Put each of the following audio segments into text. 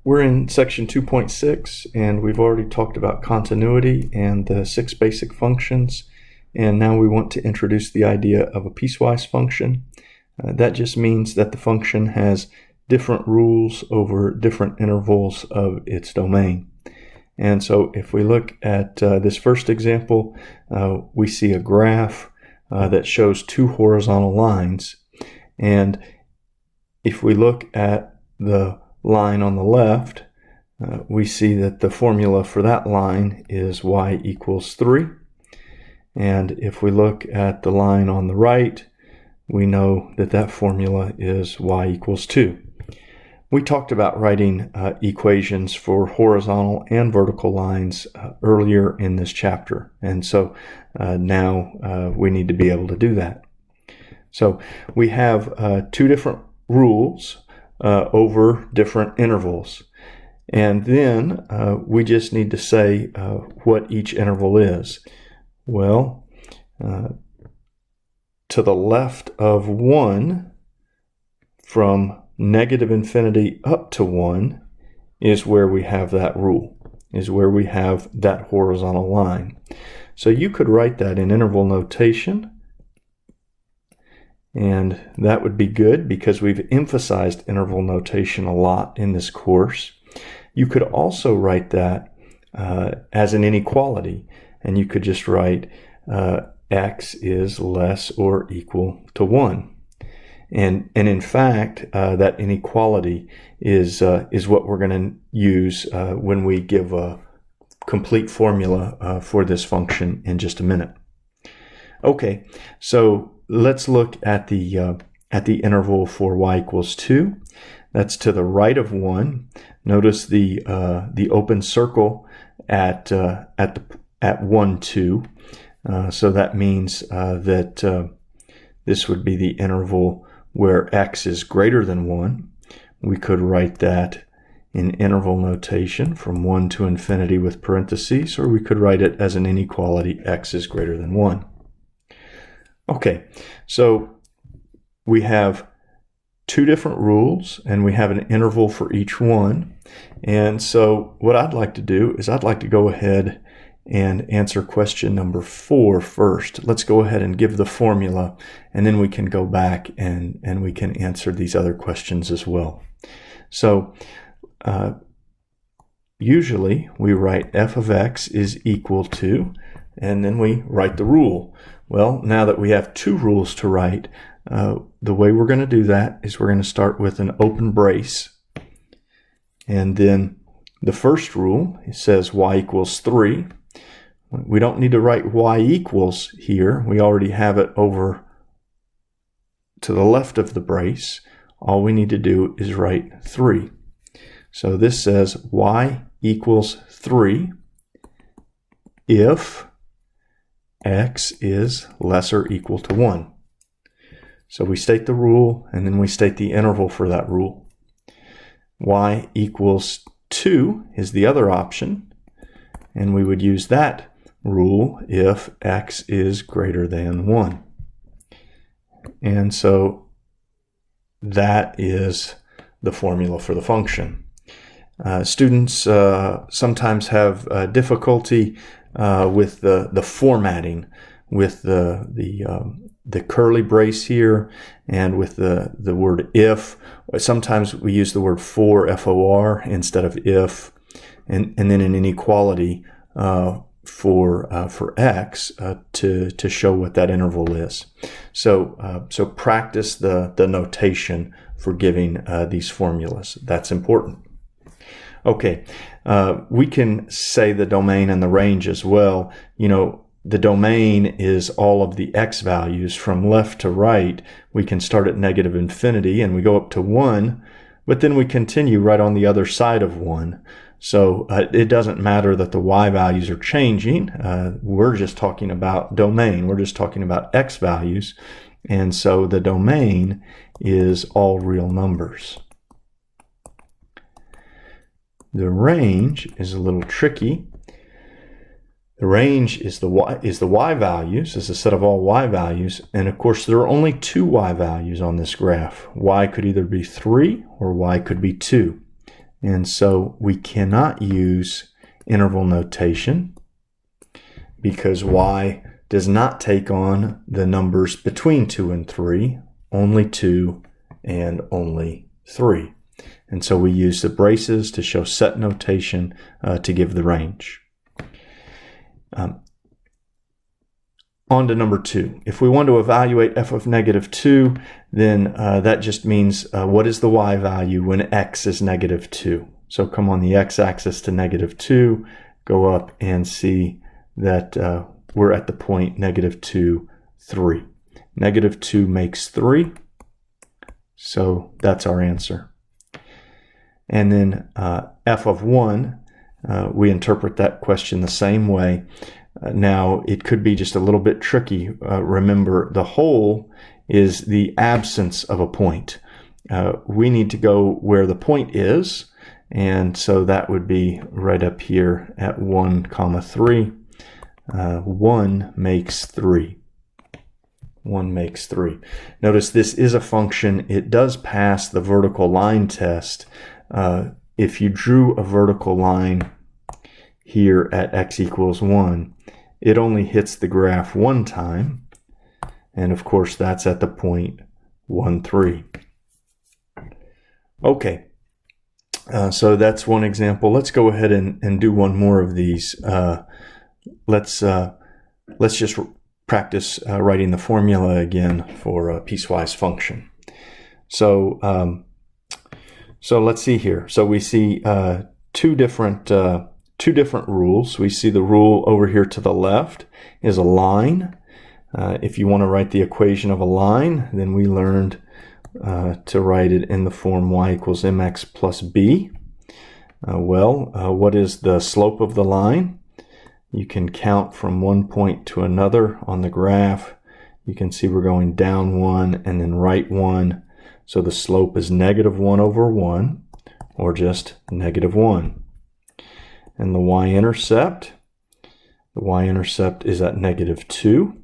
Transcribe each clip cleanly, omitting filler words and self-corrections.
We're in section 2.6, and we've already talked about continuity and the 6 basic functions. And now we want to introduce the idea of a piecewise function. That just means that the function has different rules over different intervals of its domain. And so if we look at this first example, we see a graph that shows 2 horizontal lines. And if we look at the line on the left, we see that the formula for that line is y equals 3. And if we look at the line on the right, we know that that formula is y equals 2. We talked about writing equations for horizontal and vertical lines earlier in this chapter. And so now we need to be able to do that. So we have 2 different rules over different intervals. And then we just need to say what each interval is. Well, to the left of 1, from negative infinity up to 1, is where we have that rule, is where we have that horizontal line. So you could write that in interval notation. And that would be good because we've emphasized interval notation a lot in this course. You could also write that as an inequality, and you could just write x is less or equal to 1. And in fact, that inequality is what we're going to use when we give a complete formula for this function in just a minute. Okay, so let's look at the interval for y equals 2. That's to the right of 1. Notice the open circle at 1, 2. So that means that this would be the interval where x is greater than 1. We could write that in interval notation from 1 to infinity with parentheses, or we could write it as an inequality, x is greater than 1. Okay, so we have 2 different rules, and we have an interval for each one. And so what I'd like to do is I'd like to go ahead and answer question number 4 first. Let's go ahead and give the formula, and then we can go back and we can answer these other questions as well. So usually we write f of x is equal to, and then we write the rule. Well, now that we have 2 rules to write, the way we're going to do that is we're going to start with an open brace. And then the first rule, it says y equals 3. We don't need to write y equals here. We already have it over to the left of the brace. All we need to do is write 3. So this says y equals 3 if x is less or equal to 1. So we state the rule, and then we state the interval for that rule. Y equals 2 is the other option, and we would use that rule if x is greater than 1. And so that is the formula for the function. Students sometimes have difficulty with the formatting, with the curly brace here, and with the word if. Sometimes we use the word for, F-O-R, instead of if, and then an inequality for x to show what that interval is. So practice the notation for giving these formulas. That's important. Okay, we can say the domain and the range as well. You know, the domain is all of the x values from left to right. We can start at negative infinity and we go up to 1, but then we continue right on the other side of 1. So it doesn't matter that the y values are changing. We're just talking about domain. We're just talking about x values. And so the domain is all real numbers. The range is a little tricky. The range is the y values, is a set of all y values, and of course there are only 2 y values on this graph. Y could either be 3 or y could be 2. And so we cannot use interval notation because y does not take on the numbers between 2 and 3, only 2 and only 3. And so we use the braces to show set notation to give the range. On to number 2. If we want to evaluate f of negative 2, then that just means what is the y value when x is negative 2. So come on the x-axis to negative 2, go up and see that we're at the point negative 2, 3. Negative 2 makes 3, so that's our answer. And then f of 1, we interpret that question the same way. Now, it could be just a little bit tricky. Remember, the whole is the absence of a point. We need to go where the point is, and so that would be right up here at 1, 3. 1 makes 3. 1 makes 3. Notice this is a function. It does pass the vertical line test. If you drew a vertical line here at x equals 1, it only hits the graph one time, and of course that's at the point 1, 3. Okay, so that's one example. Let's go ahead and do one more of these. Let's just practice writing the formula again for a piecewise function. So let's see here. So we see two different rules. We see the rule over here to the left is a line. If you want to write the equation of a line, then we learned to write it in the form y equals mx plus b. What is the slope of the line? You can count from one point to another on the graph. You can see we're going down 1 and then right 1. So the slope is negative 1 over 1, or just negative 1. And the y-intercept is at negative 2.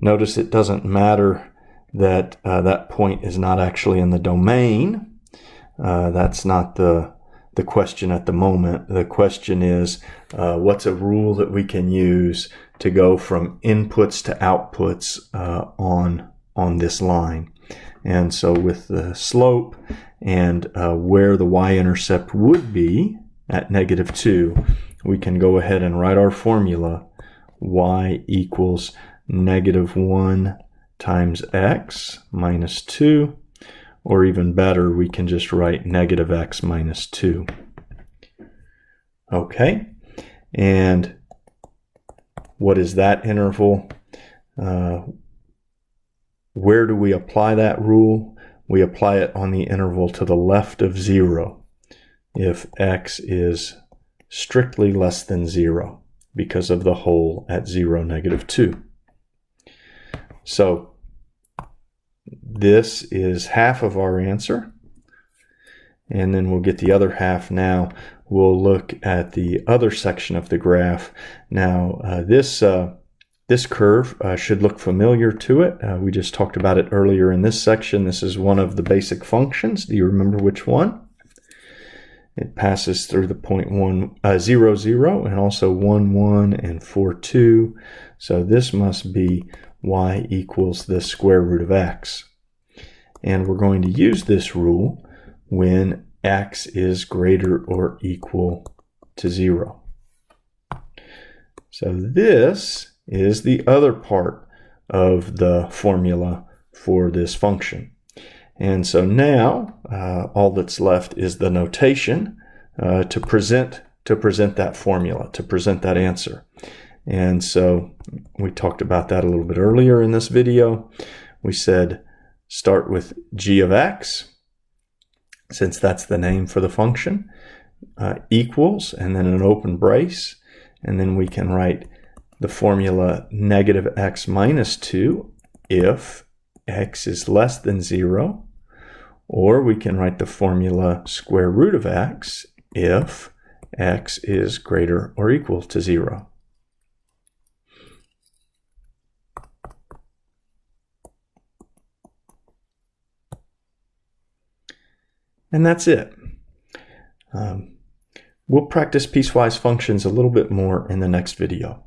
Notice it doesn't matter that that point is not actually in the domain. That's not the question at the moment. The question is, what's a rule that we can use to go from inputs to outputs on this line? And so with the slope and where the y-intercept would be at negative 2, we can go ahead and write our formula. Y equals negative 1 times x minus 2, or even better, we can just write negative x minus 2. Okay, and what is that interval? Where do we apply that rule? We apply it on the interval to the left of 0 if x is strictly less than 0 because of the hole at 0, negative 2. So this is half of our answer, and then we'll get the other half now. We'll look at the other section of the graph. Now this curve should look familiar to it. We just talked about it earlier in this section. This is one of the basic functions. Do you remember which one? It passes through the point 0, 0, and also 1, 1, and 4, 2. So this must be y equals the square root of x. And we're going to use this rule when x is greater or equal to 0. So this is the other part of the formula for this function. And so now all that's left is the notation to present that formula, to present that answer. And so we talked about that a little bit earlier in this video. We said start with g of x, since that's the name for the function, equals, and then an open brace, and then we can write the formula negative x minus 2 if x is less than 0, or we can write the formula square root of x if x is greater or equal to 0. And that's it. We'll practice piecewise functions a little bit more in the next video.